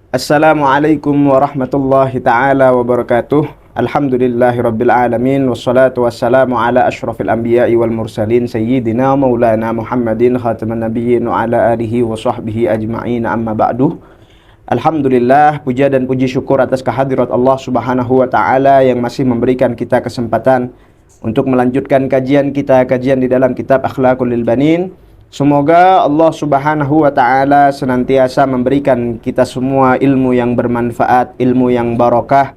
Assalamualaikum warahmatullahi ta'ala wabarakatuh. Alhamdulillahi rabbil alamin. Wassalatu wassalamu ala ashrafil anbiya'i wal mursalin Sayyidina maulana Muhammadin khataman nabiyyin wa ala alihi wa sahbihi ajma'in, amma ba'du. Alhamdulillah, puja dan puji syukur atas kehadirat Allah subhanahu wa ta'ala yang masih memberikan kita kesempatan untuk melanjutkan kajian di dalam kitab Akhlaqul Banin. Semoga Allah subhanahu wa ta'ala senantiasa memberikan kita semua ilmu yang bermanfaat, ilmu yang barokah,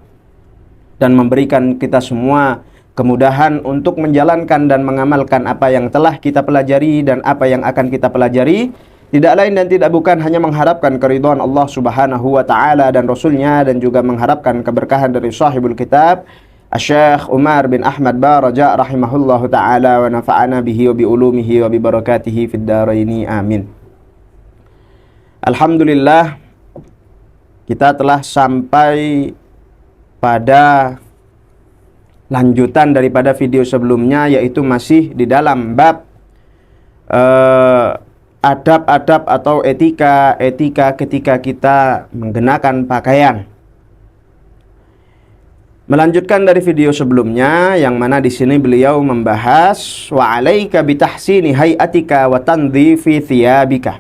dan memberikan kita semua kemudahan untuk menjalankan dan mengamalkan apa yang telah kita pelajari dan apa yang akan kita pelajari. Tidak lain dan tidak bukan hanya mengharapkan keridhaan Allah subhanahu wa ta'ala dan Rasulnya, dan juga mengharapkan keberkahan dari sahibul kitab Syekh Umar bin Ahmad Baraja rahimahullahu ta'ala, wa nafa'ana bihi wa bi ulumihi wa bi barakatihi fid dharaini, amin. Alhamdulillah, kita telah sampai pada lanjutan daripada video sebelumnya, yaitu masih di dalam bab adab-adab atau etika ketika kita menggunakan pakaian. Melanjutkan dari video sebelumnya, yang mana di sini beliau membahas wa 'alaika bitahsini hayatika wa tandhifi thiyabika.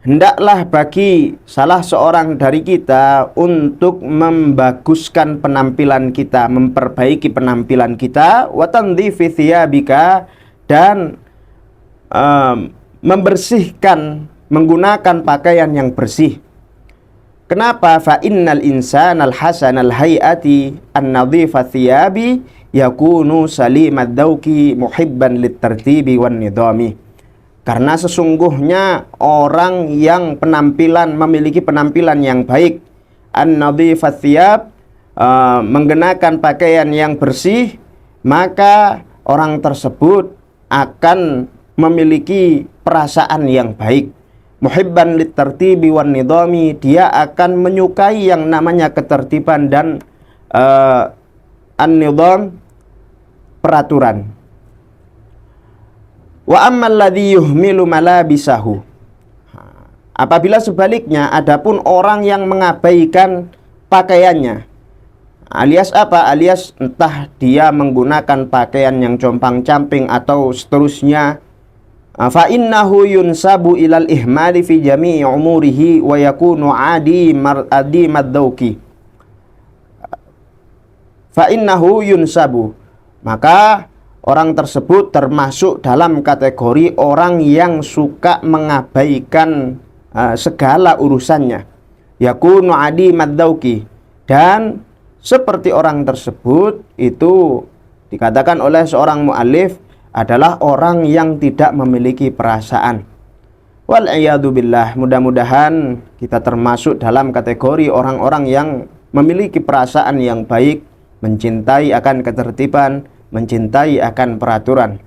Hendaklah bagi salah seorang dari kita untuk membaguskan penampilan kita, memperbaiki penampilan kita, wa tandhifi thiyabika, dan membersihkan, menggunakan pakaian yang bersih. Kenapa? Fa innal insanal hasanal hayati an-nadhifa thiyabi yakunu salimad dauki muhibban litartibi wan nidami. Karena sesungguhnya orang yang memiliki penampilan yang baik, an-nadhifa thiyab, menggunakan pakaian yang bersih, maka orang tersebut akan memiliki perasaan yang baik. Muhibban litartibi wan nidami, dia akan menyukai yang namanya ketertiban dan an-nidam, peraturan. Wa ammal ladzi yuhmilu malabisahu, apabila sebaliknya adapun orang yang mengabaikan pakaiannya, alias apa? Alias entah dia menggunakan pakaian yang compang-camping atau seterusnya, fa innahu yunsabu ilal ihmali fi jami'i umurihi wa yakunu adi maddauki. Fa innahu yunsabu, maka orang tersebut termasuk dalam kategori orang yang suka mengabaikan segala urusannya. Yakunu adi maddauki, dan seperti orang tersebut itu dikatakan oleh seorang mu'allif adalah orang yang tidak memiliki perasaan. Wal'iyadu billah, mudah-mudahan kita termasuk dalam kategori orang-orang yang memiliki perasaan yang baik, mencintai akan ketertiban, mencintai akan peraturan.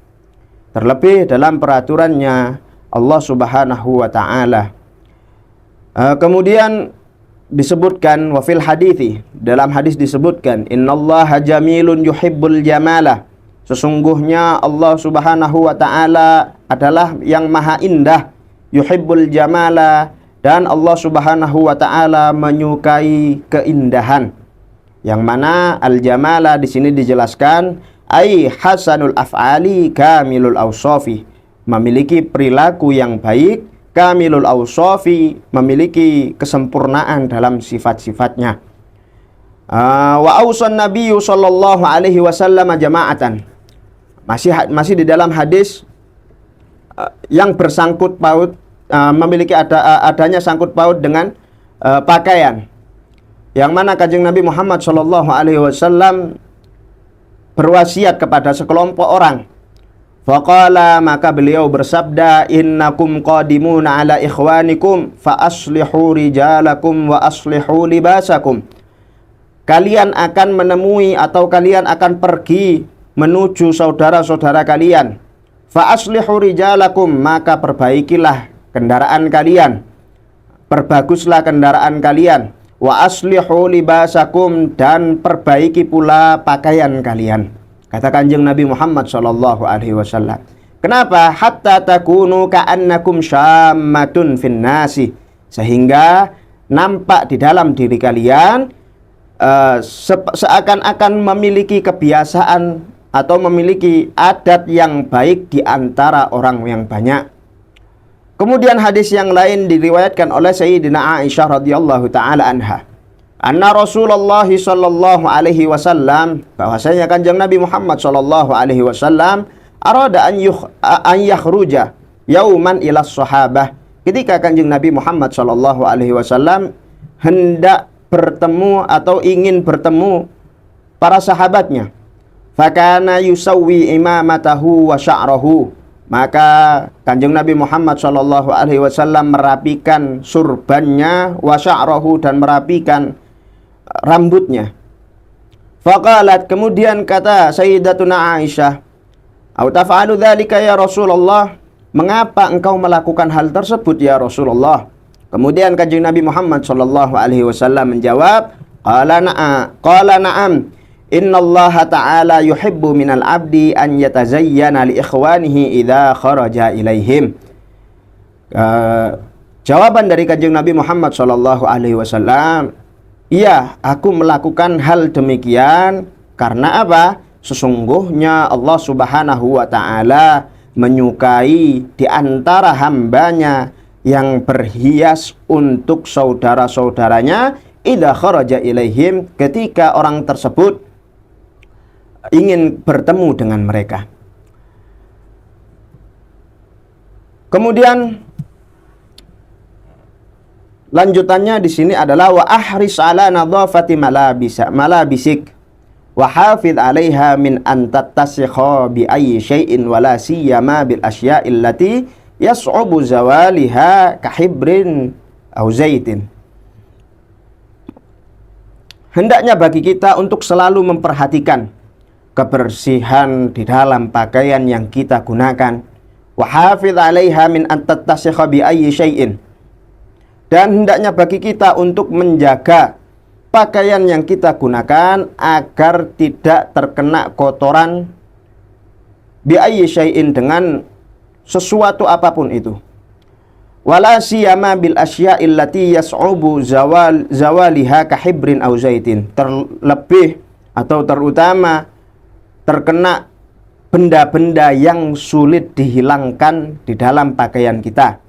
Terlebih dalam peraturannya Allah subhanahu wa ta'ala. Kemudian disebutkan wafil hadithi, dalam hadis disebutkan, innallaha jamilun yuhibbul jamala, sesungguhnya Allah subhanahu wa ta'ala adalah yang maha indah, yuhibbul jamala, dan Allah subhanahu wa ta'ala menyukai keindahan. Yang mana al-jamala di sini dijelaskan ai hasanul af'ali kamilul awsafi, memiliki perilaku yang baik, kamilul awsafi, memiliki kesempurnaan dalam sifat-sifatnya. Wa ausan nabiyyu sallallahu alaihi wasallam jama'atan, masih di dalam hadis yang bersangkut paut, memiliki adanya sangkut paut dengan pakaian, yang mana Kanjeng Nabi Muhammad sallallahu alaihi wasallam berwasiat kepada sekelompok orang. Faqala, maka beliau bersabda, innakum qadimuna ala ikhwanikum fa aslihu rijalakum wa aslihu libasakum. Kalian akan menemui atau kalian akan pergi menuju saudara-saudara kalian. Fa aslihu rijalakum, maka perbaikilah kendaraan kalian, perbaguslah kendaraan kalian. Wa aslihu libasakum, dan perbaiki pula pakaian kalian. Kata Kanjeng Nabi Muhammad sallallahu alaihi wasallam. Kenapa? Hatta takunu ka'annakum syammatun fin nasi, sehingga nampak di dalam diri kalian seakan-akan memiliki kebiasaan atau memiliki adat yang baik di antara orang yang banyak. Kemudian hadis yang lain diriwayatkan oleh Sayyidina Aisyah radhiyallahu taala anha. Anna Rasulullah sallallahu alaihi wasallam, bahwasanya Kanjeng Nabi Muhammad sallallahu alaihi wasallam arada an yakhruja yauman ila sahabah. Ketika Kanjeng Nabi Muhammad sallallahu alaihi wasallam hendak bertemu atau ingin bertemu para sahabatnya. Fakana yusawwi imamatahu wa sya'rahu. Maka Kanjeng Nabi Muhammad sallallahu alaihi wasallam merapikan surbannya, wa sya'rahu, dan merapikan rambutnya. Faqalat, kemudian kata Sayyidatuna Aisyah, "Au taf'alu dzalika ya Rasulullah?" Mengapa engkau melakukan hal tersebut ya Rasulullah? Kemudian Kanjeng Nabi Muhammad sallallahu alaihi wasallam menjawab, qala na'am. Innallaha ta'ala yuhibbu minal abdi an yatazayyana li ikhwanihi idza kharaja ilaihim. Jawaban dari Kanjeng Nabi Muhammad sallallahu alaihi wasallam, iya, aku melakukan hal demikian karena apa? Sesungguhnya Allah Subhanahu wa taala menyukai di antara hambanya yang berhias untuk saudara-saudaranya idza kharaja ilaihim, ketika orang tersebut ingin bertemu dengan mereka. Kemudian lanjutannya di sini adalah wa ahris ala nadhafati malabisik wa hafidh 'alaiha min an tattasikha bi ayyi syai'in wala siyama bil asya'il lati yas'ubu zawaliha kahibrin au zaitin. Hendaknya bagi kita untuk selalu memperhatikan kebersihan di dalam pakaian yang kita gunakan. Wa hafidh 'alaiha min an tattasikha bi ayyi syai'in. Dan hendaknya bagi kita untuk menjaga pakaian yang kita gunakan agar tidak terkena kotoran bi ayyi syai'in, dengan sesuatu apapun itu. Wala siyama bil asya'il lati yas'ubu zawaliha kahibrin au zaitin. Terlebih atau terutama terkena benda-benda yang sulit dihilangkan di dalam pakaian kita.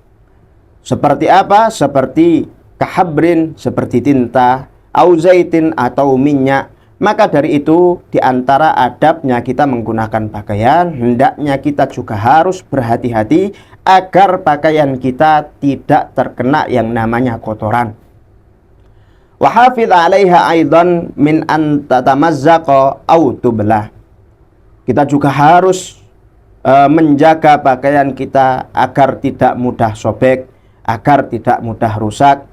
Seperti apa? Seperti kahabrin, seperti tinta, au zaitin, atau minyak. Maka dari itu, di antara adabnya kita menggunakan pakaian, hendaknya kita juga harus berhati-hati agar pakaian kita tidak terkena yang namanya kotoran. Wa hafidh 'alaiha aidan min an tatamazzaqa au tublah. Kita juga harus menjaga pakaian kita agar tidak mudah sobek, agar tidak mudah rusak,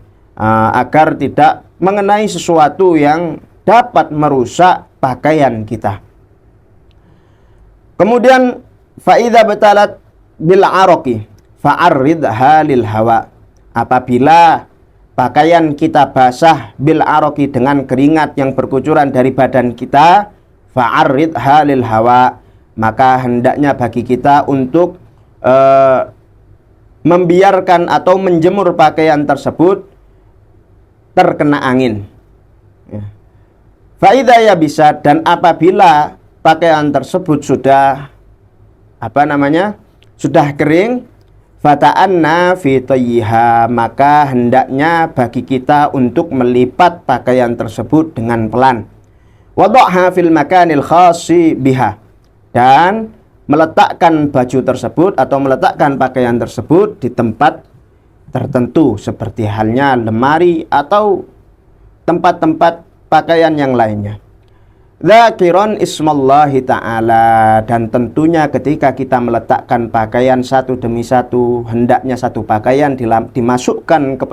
agar tidak mengenai sesuatu yang dapat merusak pakaian kita. Kemudian fa'idha batalat bil araqi fa'arridha lil hawa. Apabila pakaian kita basah bil araqi, dengan keringat yang berkucuran dari badan kita, fa'arridha lil hawa, maka hendaknya bagi kita untuk membiarkan atau menjemur pakaian tersebut terkena angin. Fa'idha ya bisa, dan apabila pakaian tersebut sudah sudah kering, fata'anna fi tayyiha, maka hendaknya bagi kita untuk melipat pakaian tersebut dengan pelan. Wada'ha fil makanil khasi biha, dan meletakkan baju tersebut atau meletakkan pakaian tersebut di tempat tertentu, seperti halnya lemari atau tempat-tempat pakaian yang lainnya. Dzakiran ismallahi ta'ala, dan tentunya ketika kita meletakkan pakaian satu demi satu, hendaknya satu pakaian dimasukkan ke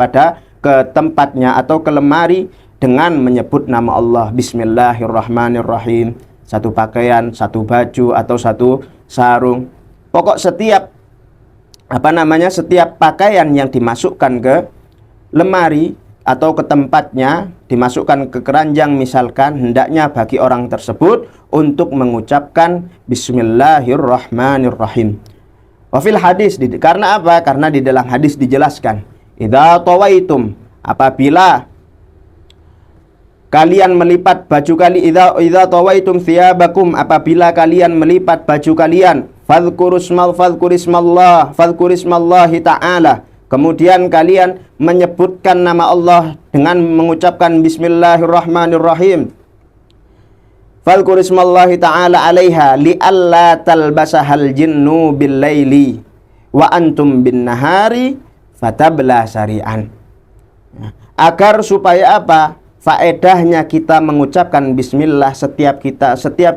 tempatnya atau ke lemari dengan menyebut nama Allah. Bismillahirrahmanirrahim. Satu pakaian, satu baju, atau satu sarung. Pokok setiap pakaian yang dimasukkan ke lemari atau ke tempatnya, dimasukkan ke keranjang misalkan, hendaknya bagi orang tersebut untuk mengucapkan Bismillahirrahmanirrahim. Wafil hadis, karena apa? Karena di dalam hadis dijelaskan, idza tawaitum apabila kalian melipat baju kalian, idza tawaitum thiyabakum, apabila kalian melipat baju kalian, fadhkurismallahi ta'ala, kemudian kalian menyebutkan nama Allah dengan mengucapkan bismillahirrahmanirrahim. Fadhkurismallahi ta'ala 'alaiha li'alla talbasahal jinnu bil-laili wa antum bin-nahari fatabla sari'an. Agar supaya apa? Faedahnya kita mengucapkan bismillah setiap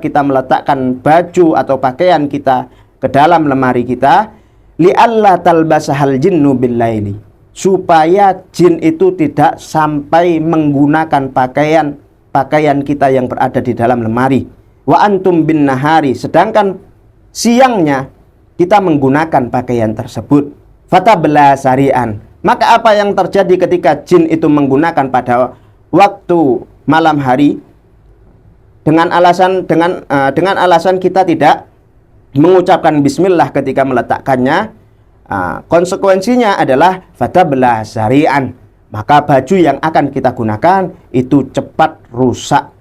kita meletakkan baju atau pakaian kita ke dalam lemari kita, li'alla talbasahal jinnu bil-laili, supaya jin itu tidak sampai menggunakan pakaian kita yang berada di dalam lemari. Wa antum bin nahari, sedangkan siangnya kita menggunakan pakaian tersebut. Fatabla sari'an, maka apa yang terjadi ketika jin itu menggunakan pada waktu malam hari dengan alasan kita tidak mengucapkan bismillah ketika meletakkannya, konsekuensinya adalah fatabla sari'an, maka baju yang akan kita gunakan itu cepat rusak.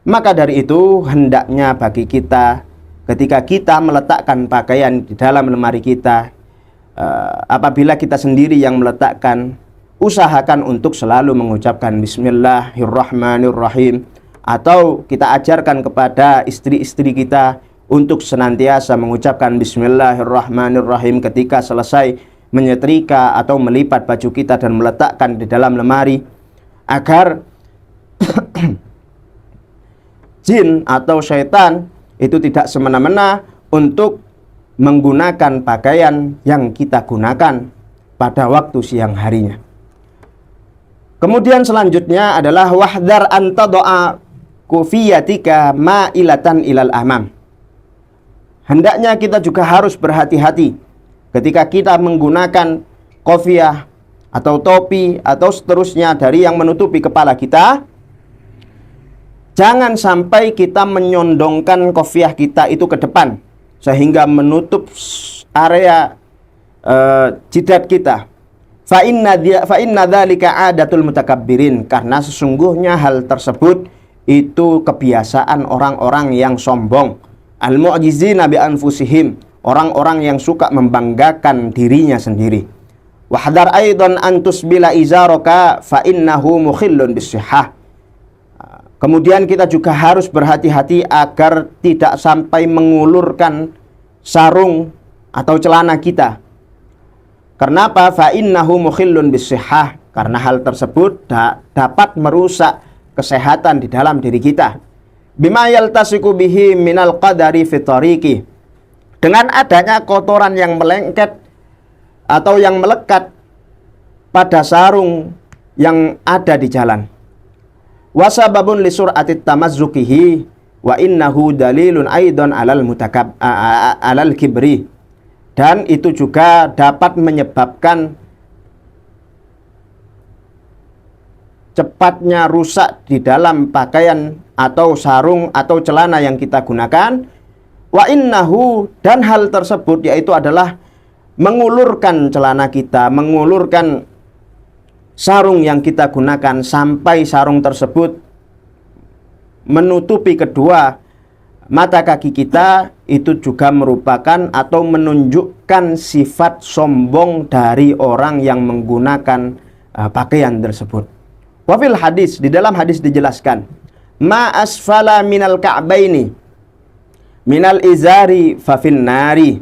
Maka dari itu hendaknya bagi kita ketika kita meletakkan pakaian di dalam lemari kita, apabila kita sendiri yang meletakkan, usahakan untuk selalu mengucapkan bismillahirrahmanirrahim, atau kita ajarkan kepada istri-istri kita untuk senantiasa mengucapkan bismillahirrahmanirrahim ketika selesai menyetrika atau melipat baju kita dan meletakkan di dalam lemari, agar jin atau syaitan itu tidak semena-mena untuk menggunakan pakaian yang kita gunakan pada waktu siang harinya. Kemudian selanjutnya adalah wahdar anta doa kufiyatika ma'ilatan ilal amam. Hendaknya kita juga harus berhati-hati ketika kita menggunakan kofiyah atau topi atau seterusnya dari yang menutupi kepala kita. Jangan sampai kita menyondongkan kofiyah kita itu ke depan sehingga menutup area jidat kita. Fa inna dzalika adatul mutakabbirin, karena sesungguhnya hal tersebut itu kebiasaan orang-orang yang sombong. Al-mu'jizina bi anfusihim, orang-orang yang suka membanggakan dirinya sendiri. Wahdar aidan antus bila izaraka fa innahu mukhillun bisihhah. Kemudian kita juga harus berhati-hati agar tidak sampai mengulurkan sarung atau celana kita. Karena apa? Fa innahu mukhillun bisihhah, karena hal tersebut dapat merusak kesehatan di dalam diri kita. Bima yaltasiku bihi minal qadari fi tariqi, dengan adanya kotoran yang melengket atau yang melekat pada sarung yang ada di jalan. Wasababun li sur'atit tamazzukihi wa innahu dalilun aidan alal kibri, dan itu juga dapat menyebabkan cepatnya rusak di dalam pakaian atau sarung atau celana yang kita gunakan. Wa innahu, dan hal tersebut yaitu adalah mengulurkan celana kita, mengulurkan sarung yang kita gunakan sampai sarung tersebut menutupi kedua mata kaki kita, itu juga merupakan atau menunjukkan sifat sombong dari orang yang menggunakan pakaian tersebut. Wafil hadis, di dalam hadis dijelaskan, ma asfala minal ka'baini minal izari fafin nari,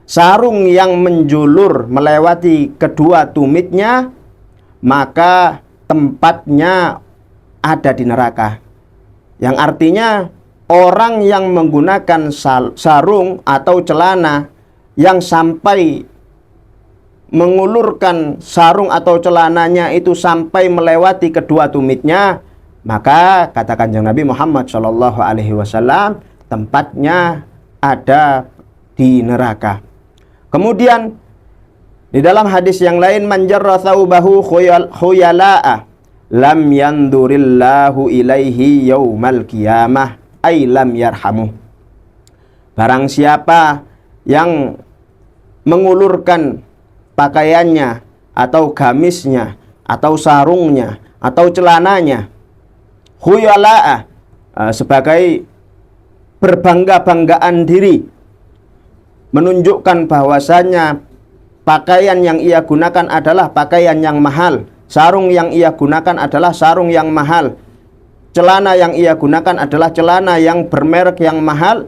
sarung yang menjulur melewati kedua tumitnya maka tempatnya ada di neraka. Yang artinya orang yang menggunakan sarung atau celana yang sampai mengulurkan sarung atau celananya itu sampai melewati kedua tumitnya, maka kata Kanjeng Nabi Muhammad SAW, tempatnya ada di neraka. Kemudian di dalam hadis yang lain, man jarra thawbahu khuyala'a lam yandurillahu ilaihi yaumal qiyamah ay lam yarhamu. Barang siapa yang mengulurkan pakaiannya atau gamisnya atau sarungnya atau celananya, khuyala'a, sebagai berbangga-banggaan diri, menunjukkan bahwasanya pakaian yang ia gunakan adalah pakaian yang mahal, sarung yang ia gunakan adalah sarung yang mahal, celana yang ia gunakan adalah celana yang bermerek yang mahal,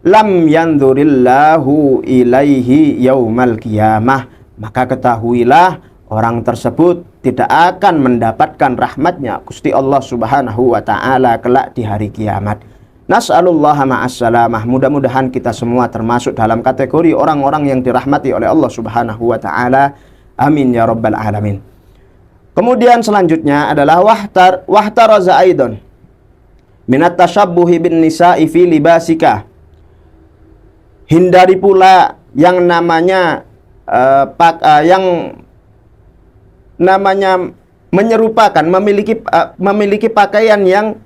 lam yanzurillahu ilaihi yaumal qiyamah, maka ketahuilah orang tersebut tidak akan mendapatkan rahmatnya Gusti Allah Subhanahu wa ta'ala kelak di hari kiamat. Nas'alullaha ma'assalamah. Mudah-mudahan kita semua termasuk dalam kategori orang-orang yang dirahmati oleh Allah Subhanahu wa ta'ala. Amin ya rabbal alamin. Kemudian selanjutnya adalah wahtaraza aidon minat tashabbuhi bin nisa'i fi libasika. Hindari pula yang namanya menyerupakan, memiliki pakaian yang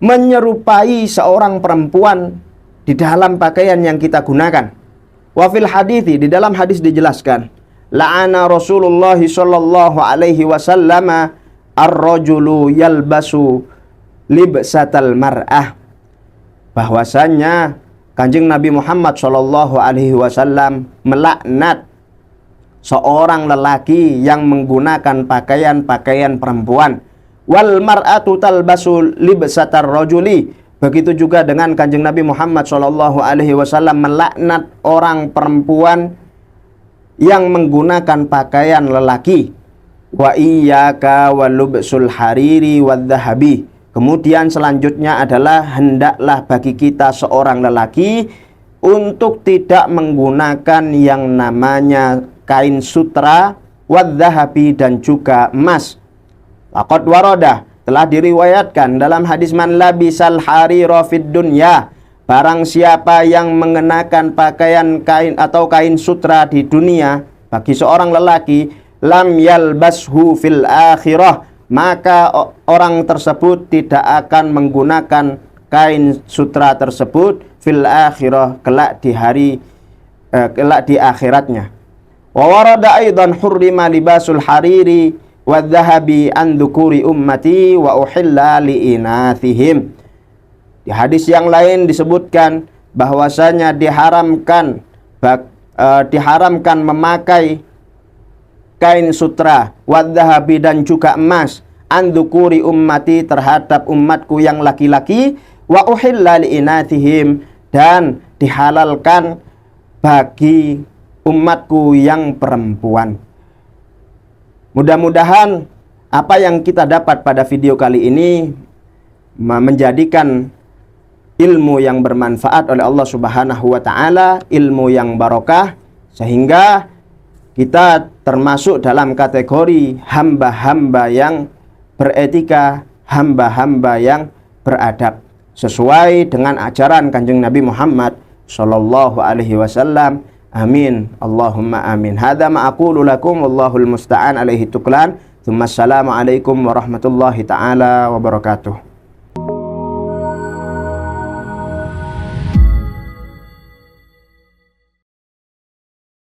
menyerupai seorang perempuan di dalam pakaian yang kita gunakan. Wa fil hadithi, di dalam hadis dijelaskan, la'ana Rasulullah sallallahu alaihi wasallam ar-rajulu yalbasu libsatal mar'ah, bahwasanya Kanjeng Nabi Muhammad sallallahu alaihi wasallam melaknat seorang lelaki yang menggunakan pakaian-pakaian perempuan. Wal mar'atu talbasu libsatar rajuli, begitu juga dengan Kanjeng Nabi Muhammad sallallahu alaihi wasallam melaknat orang perempuan yang menggunakan pakaian lelaki. Wa iyyaka walubsul hariri wadzahabi. Kemudian selanjutnya adalah hendaklah bagi kita seorang lelaki untuk tidak menggunakan yang namanya kain sutra, wadzahabi, dan juga emas. Faqad warada, telah diriwayatkan dalam hadis man labisal harira fid dunya, barang siapa yang mengenakan pakaian kain atau kain sutra di dunia bagi seorang lelaki, lam yalbashu fil akhirah, maka orang tersebut tidak akan menggunakan kain sutra tersebut fil akhirah, kelak di akhiratnya. Wa warada aidan hurrima libasul hariri wadzahabi an dzukuri ummati wa uhilla li inathihim. Di hadis yang lain disebutkan bahwasanya diharamkan memakai kain sutra, wadzahabi, dan juga emas, an dzukuri ummati, terhadap umatku yang laki-laki, wa uhilla li inathihim, dan dihalalkan bagi umatku yang perempuan. Mudah-mudahan apa yang kita dapat pada video kali ini menjadikan ilmu yang bermanfaat oleh Allah Subhanahu wa ta'ala, ilmu yang barokah, sehingga kita termasuk dalam kategori hamba-hamba yang beretika, hamba-hamba yang beradab sesuai dengan ajaran Kanjeng Nabi Muhammad sallallahu alaihi wasallam. Amin. Allahumma amin. Hadza ma aqulu lakum wallahul musta'an alaihi tuklan. Tsumma assalamu alaikum warahmatullahi taala wabarakatuh.